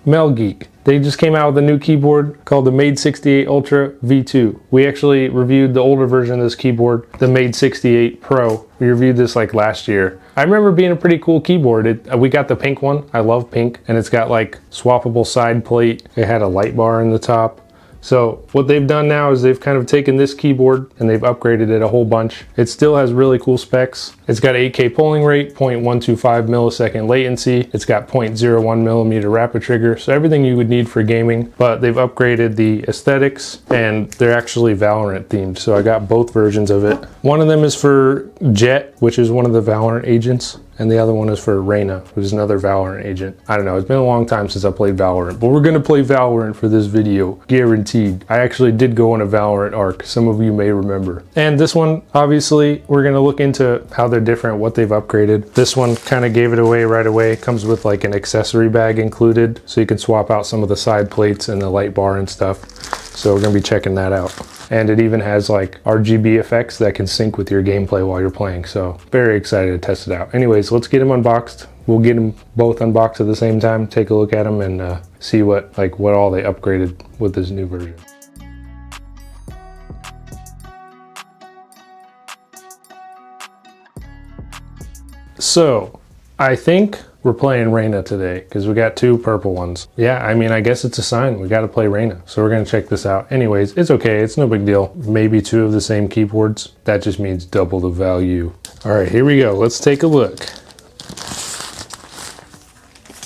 MelGeek. They just came out with a new keyboard called the MADE68 Ultra V2. We actually reviewed the older version of this keyboard, the MADE68 Pro. We reviewed this like last year. I remember being a pretty cool keyboard. We got the pink one. I love pink. And it's got like swappable side plate. It had a light bar in the top. So what they've done now is they've kind of taken this keyboard and they've upgraded it a whole bunch. It still has really cool specs. It's got 8K polling rate, 0.125 millisecond latency. It's got 0.01 millimeter rapid trigger. So everything you would need for gaming, but they've upgraded the aesthetics and they're actually Valorant themed. So I got both versions of it. One of them is for Jet, which is one of the Valorant agents. And the other one is for Reyna, who's another Valorant agent. I don't know, it's been a long time since I played Valorant, but we're gonna play Valorant for this video, guaranteed. I actually did go on a Valorant arc, some of you may remember. And this one, obviously, we're gonna look into how they're different, what they've upgraded. This one kind of gave it away right away. It comes with like an accessory bag included, so you can swap out some of the side plates and the light bar and stuff. So we're gonna be checking that out. And it even has like RGB effects that can sync with your gameplay while you're playing. So very excited to test it out. Anyways, let's get them unboxed. We'll get them both unboxed at the same time, take a look at them and see what all they upgraded with this new version. So I think we're playing Reyna today because we got two purple ones. Yeah, I mean, I guess it's a sign. We got to play Reyna. So we're going to check this out. Anyways, it's okay. It's no big deal. Maybe two of the same keyboards. That just means double the value. All right, here we go. Let's take a look.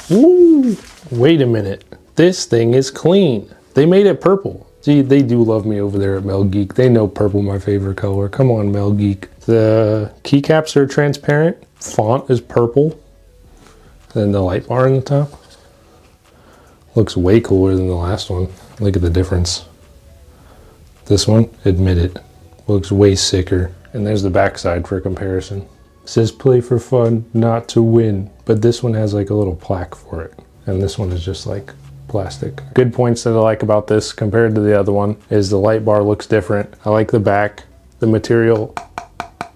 Ooh, wait a minute. This thing is clean. They made it purple. See, they do love me over there at MelGeek. They know purple my favorite color. Come on, MelGeek. The keycaps are transparent. Font is purple. Then the light bar in the top. Looks way cooler than the last one. Look at the difference. This one, admit it, looks way sicker. And there's the backside for comparison. It says play for fun, not to win. But this one has like a little plaque for it. And this one is just like plastic. Good points that I like about this compared to the other one is the light bar looks different. I like the back. The material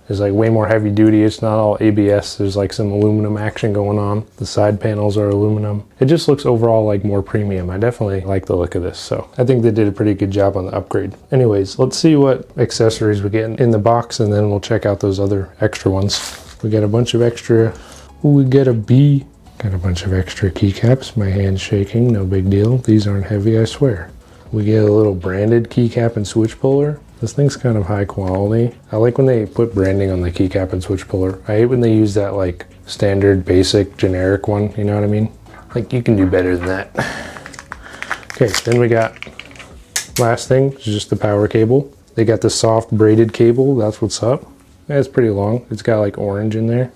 is like way more heavy duty. It's not all ABS. There's like some aluminum action going on. The side panels are aluminum. It just looks overall like more premium. I definitely like the look of this. So I think they did a pretty good job on the upgrade. Anyways, let's see what accessories we get in the box and then we'll check out those other extra ones. We got a bunch of extra, we get a B. Got a bunch of extra keycaps. My hand's shaking, no big deal. These aren't heavy, I swear. We get a little branded keycap and switch puller. This thing's kind of high quality. I like when they put branding on the keycap and switch puller. I hate when they use that like standard, basic, generic one, you know what I mean? Like you can do better than that. Okay, then we got, last thing, is just the power cable. They got the soft braided cable, that's what's up. Yeah, it's pretty long. It's got like orange in there.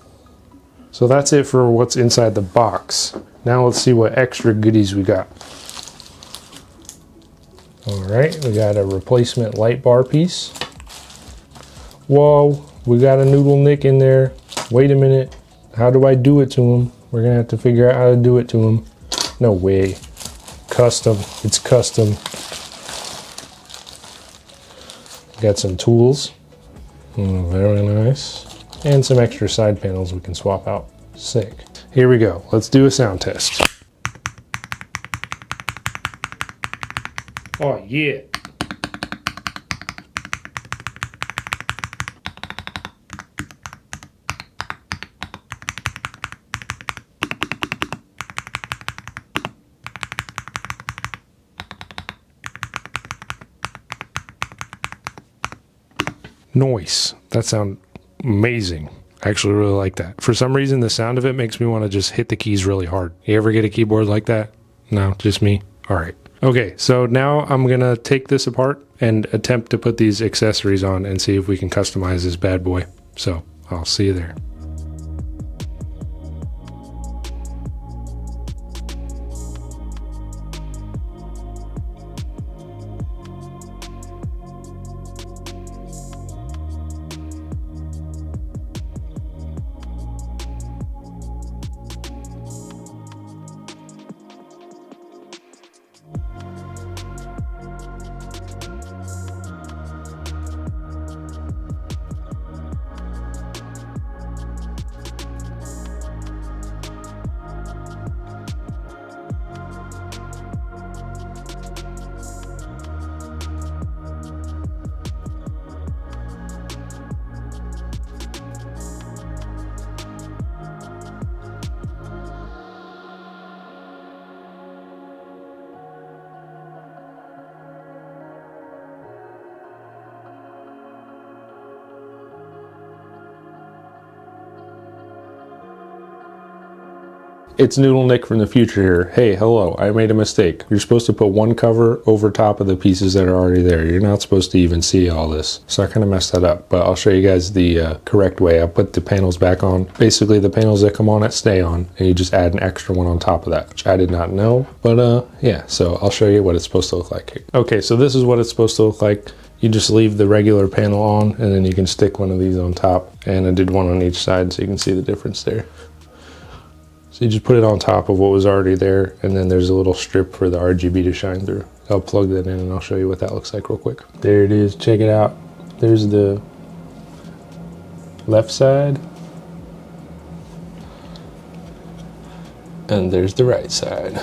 So that's it for what's inside the box. Now let's see what extra goodies we got. All right, we got a replacement light bar piece. Whoa, we got a NoodleNick in there. Wait a minute, how do I do it to him? We're gonna have to figure out how to do it to him. No way, custom, it's custom. Got some tools, very nice. And some extra side panels we can swap out, sick. Here we go, let's do a sound test. Oh yeah. Nice. That sounds amazing. I actually really like that. For some reason, the sound of it makes me want to just hit the keys really hard. You ever get a keyboard like that? No, just me? All right. Okay, so now I'm gonna take this apart and attempt to put these accessories on and see if we can customize this bad boy. So I'll see you there. It's NoodleNick from the future here. Hey, hello, I made a mistake. You're supposed to put one cover over top of the pieces that are already there. You're not supposed to even see all this. So I kind of messed that up, but I'll show you guys the correct way. I'll put the panels back on. Basically, the panels that come on it stay on, and you just add an extra one on top of that, which I did not know. But yeah, so I'll show you what it's supposed to look like. Okay, so this is what it's supposed to look like. You just leave the regular panel on, and then you can stick one of these on top. And I did one on each side so you can see the difference there. So you just put it on top of what was already there, and then there's a little strip for the RGB to shine through. I'll plug that in and I'll show you what that looks like real quick. There it is, check it out. There's the left side. And there's the right side.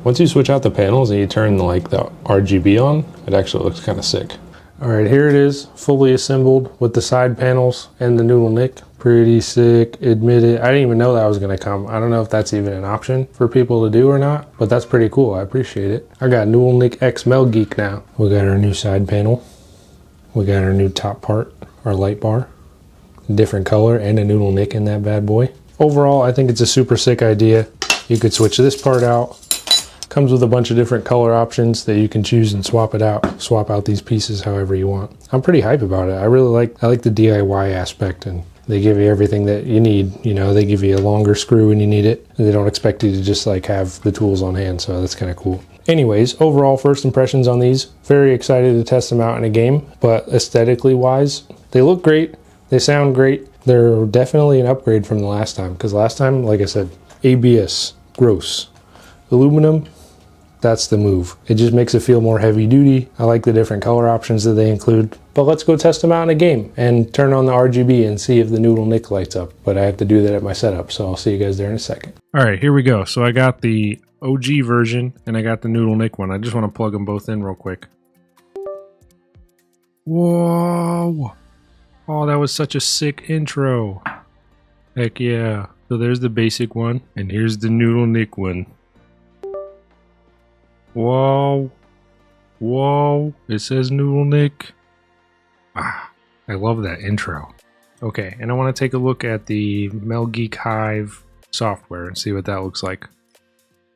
Once you switch out the panels and you turn like the RGB on, it actually looks kind of sick. All right, here it is, fully assembled with the side panels and the NoodleNick. Pretty sick, admit it. I didn't even know that was gonna come. I don't know if that's even an option for people to do or not, but that's pretty cool, I appreciate it. I got NoodleNick X MelGeek now. We got our new side panel. We got our new top part, our light bar. Different color and a NoodleNick in that bad boy. Overall, I think it's a super sick idea. You could switch this part out. Comes with a bunch of different color options that you can choose and swap it out. Swap out these pieces however you want. I'm pretty hype about it. I like the DIY aspect, and they give you everything that you need. You know, they give you a longer screw when you need it, and they don't expect you to just like have the tools on hand, so that's kind of cool. Anyways, overall first impressions on these. Very excited to test them out in a game, but aesthetically wise, they look great. They sound great. They're definitely an upgrade from the last time, because last time, like I said, ABS, gross. Aluminum, that's the move. It just makes it feel more heavy duty. I like the different color options that they include. But let's go test them out in a game and turn on the RGB and see if the NoodleNick lights up. But I have to do that at my setup, so I'll see you guys there in a second. All right, here we go. So I got the OG version and I got the NoodleNick one. I just want to plug them both in real quick. Whoa! Oh, that was such a sick intro. Heck yeah. So there's the basic one, and here's the NoodleNick one. Whoa. Whoa. It says NoodleNick. Ah, I love that intro. Okay, and I want to take a look at the MelGeek Hive software and see what that looks like.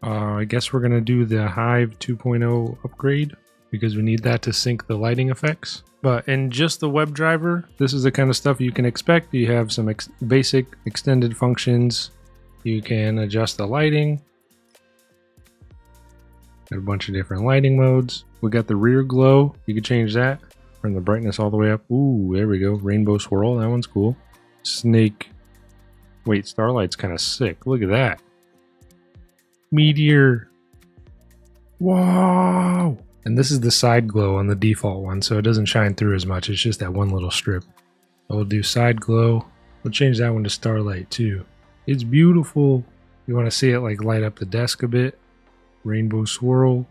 I guess we're going to do the Hive 2.0 upgrade because we need that to sync the lighting effects. But in just the WebDriver, this is the kind of stuff you can expect. You have some basic extended functions. You can adjust the lighting. Got a bunch of different lighting modes. We got the rear glow. You can change that. Turn the brightness all the way up. Ooh, there we go. Rainbow swirl. That one's cool. Snake. Wait, Starlight's kind of sick. Look at that. Meteor. Whoa. And this is the side glow on the default one, so it doesn't shine through as much. It's just that one little strip. We'll do side glow. We'll change that one to Starlight too. It's beautiful. You want to see it like light up the desk a bit. Rainbow swirl.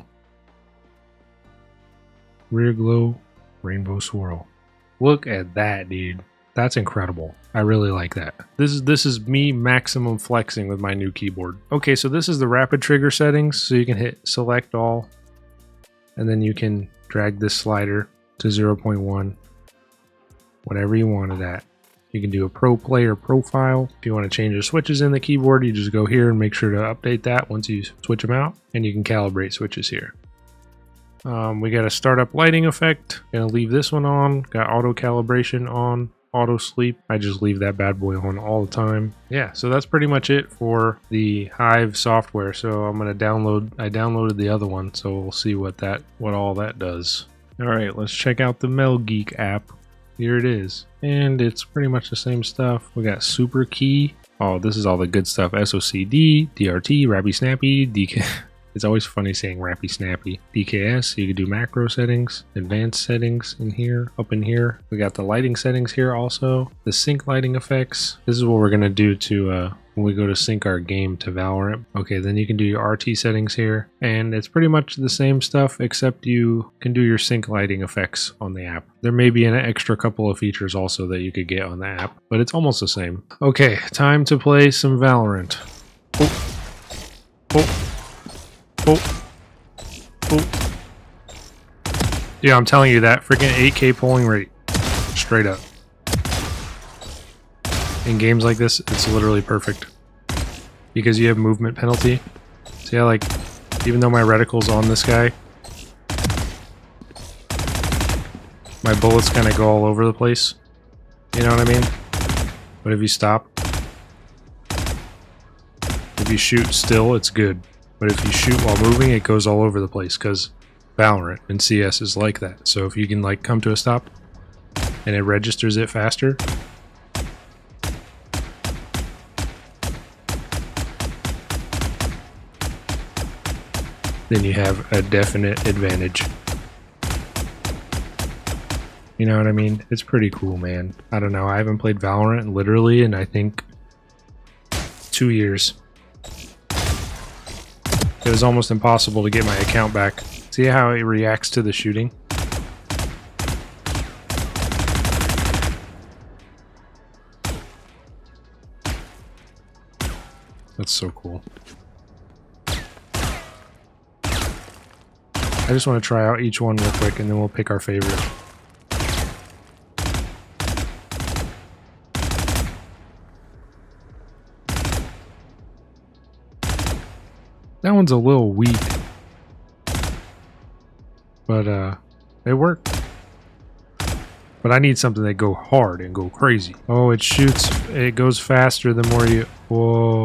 Rear glow. Rainbow swirl. Look at that, dude. That's incredible. I really like that. This is me maximum flexing with my new keyboard. Okay, so this is the rapid trigger settings. So you can hit select all, and then you can drag this slider to 0.1, whatever you want of that. You can do a pro player profile. If you want to change the switches in the keyboard, you just go here and make sure to update that once you switch them out, and you can calibrate switches here. We got a startup lighting effect. Gonna leave this one on. Got auto calibration on. Auto sleep. I just leave that bad boy on all the time. Yeah, so that's pretty much it for the Hive software. So I'm gonna download. I downloaded the other one, so we'll see what all that does. All right, let's check out the MelGeek app. Here it is, and it's pretty much the same stuff. We got super key. Oh, this is all the good stuff. SOCD, DRT, Rappy Snappy, DK. It's always funny saying Rappy Snappy. DKS, you can do macro settings, advanced settings in here, up in here. We got the lighting settings here also. The sync lighting effects. This is what we're gonna do to when we go to sync our game to Valorant. Okay, then you can do your RT settings here. And it's pretty much the same stuff, except you can do your sync lighting effects on the app. There may be an extra couple of features also that you could get on the app, but it's almost the same. Okay, time to play some Valorant. Oh. Oh. Oh. Oh. Yeah, I'm telling you that freaking 8K polling rate. Straight up. In games like this, it's literally perfect. Because you have movement penalty. See how, like, even though my reticle's on this guy, my bullets kind of go all over the place. You know what I mean? But if you stop, if you shoot still, it's good. But if you shoot while moving, it goes all over the place, because Valorant and CS is like that. So if you can, like, come to a stop and it registers it faster, then you have a definite advantage. You know what I mean? It's pretty cool, man. I don't know. I haven't played Valorant literally in, I think, 2 years. It was almost impossible to get my account back. See how it reacts to the shooting? That's so cool. I just want to try out each one real quick and then we'll pick our favorite. That one's a little weak. But it worked. But I need something that go hard and go crazy. Oh, it shoots, it goes faster the more you... Whoa.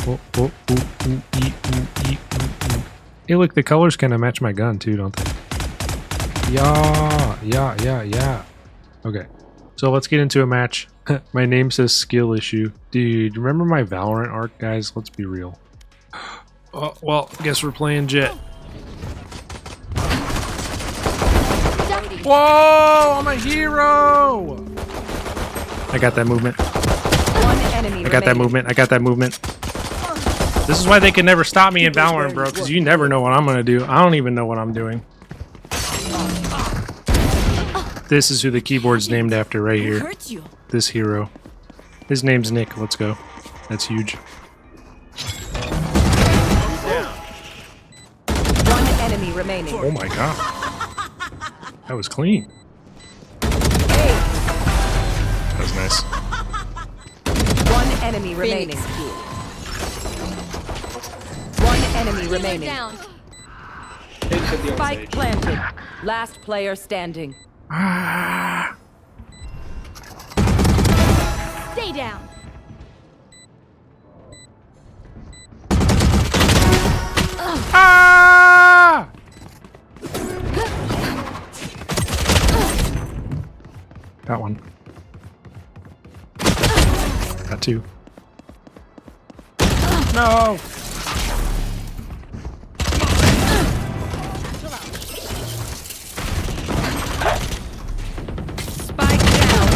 Whoa, whoa, ooh, ooh, ee, ooh, ee, ooh, ooh. Hey, look, the colors kind of match my gun too, don't they? Yeah. Okay, so let's get into a match. My name says skill issue. Dude, remember my Valorant arc, guys? Let's be real. Oh, well, I guess we're playing Jet. Whoa, I'm a hero! I got that movement. I got that movement. I got that movement. This is why they can never stop me in Valorant, bro, because you never know what I'm going to do. I don't even know what I'm doing. This is who the keyboard's named after right here. This hero. His name's Nick. Let's go. That's huge. One enemy remaining. Oh my god. That was clean. That was nice. One enemy remaining. One enemy remaining. Spike planted. Last player standing. Stay down. Ah! Got one. Got two. No! Spike down.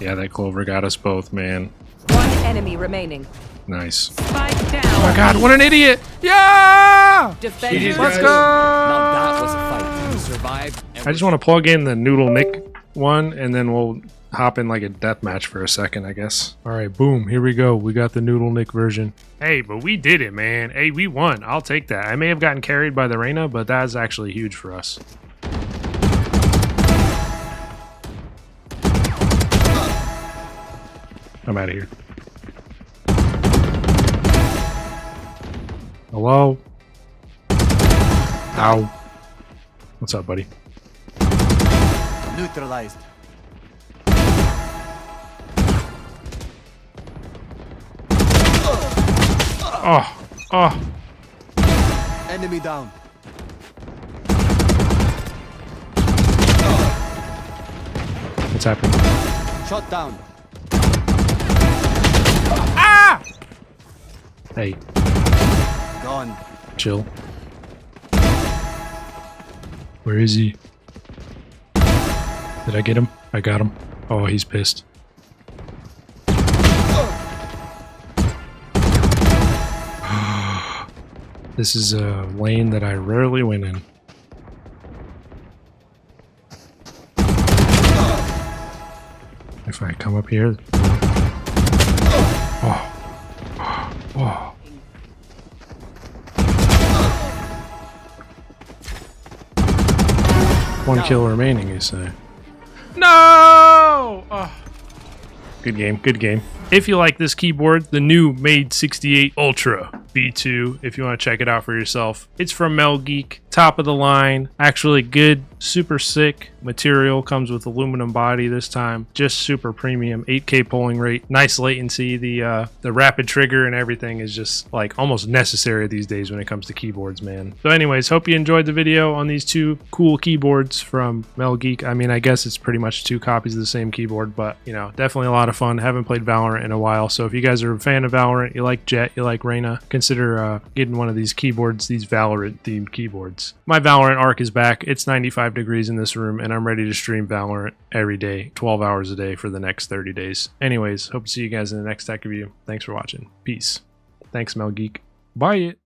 Yeah, that clover got us both, man. One enemy remaining. Nice. Spike down. Oh my god, what an idiot! Yeah! Defenders. Let's go! Now that was a fight. You survived. I just want to plug in the NoodleNick one, and then we'll hop in like a deathmatch for a second, I guess. Alright, boom, here we go. We got the NoodleNick version. Hey, but we did it, man. Hey, we won. I'll take that. I may have gotten carried by the Reyna, but that's actually huge for us. I'm out of here. Hello? Ow. What's up, buddy? Neutralized. Oh. Enemy down. What's happening? Shot down. Ah! Hey, Gone. chill. Where is he? Did I get him? I got him. Oh, he's pissed. This is a lane that I rarely win in. If I come up here... Oh. Oh. One kill remaining, you say? No! Oh. Good game, good game. If you like this keyboard, the new MADE68 Ultra B2, if you want to check it out for yourself. It's from MelGeek, top of the line, actually good, super sick material, comes with aluminum body this time, just super premium, 8K polling rate, nice latency, the rapid trigger and everything is just like almost necessary these days when it comes to keyboards, man. So anyways, hope you enjoyed the video on these two cool keyboards from MelGeek. I mean, I guess it's pretty much 2 copies of the same keyboard, but you know, definitely a lot of fun. Haven't played Valorant in a while, so if you guys are a fan of Valorant, you like Jett, you like Reyna, consider getting one of these keyboards, these Valorant themed keyboards. My Valorant arc is back. It's 95 degrees in this room and I'm ready to stream Valorant every day, 12 hours a day for the next 30 days. Anyways, hope to see you guys in the next tech review. Thanks for watching. Peace. Thanks, MelGeek. Bye.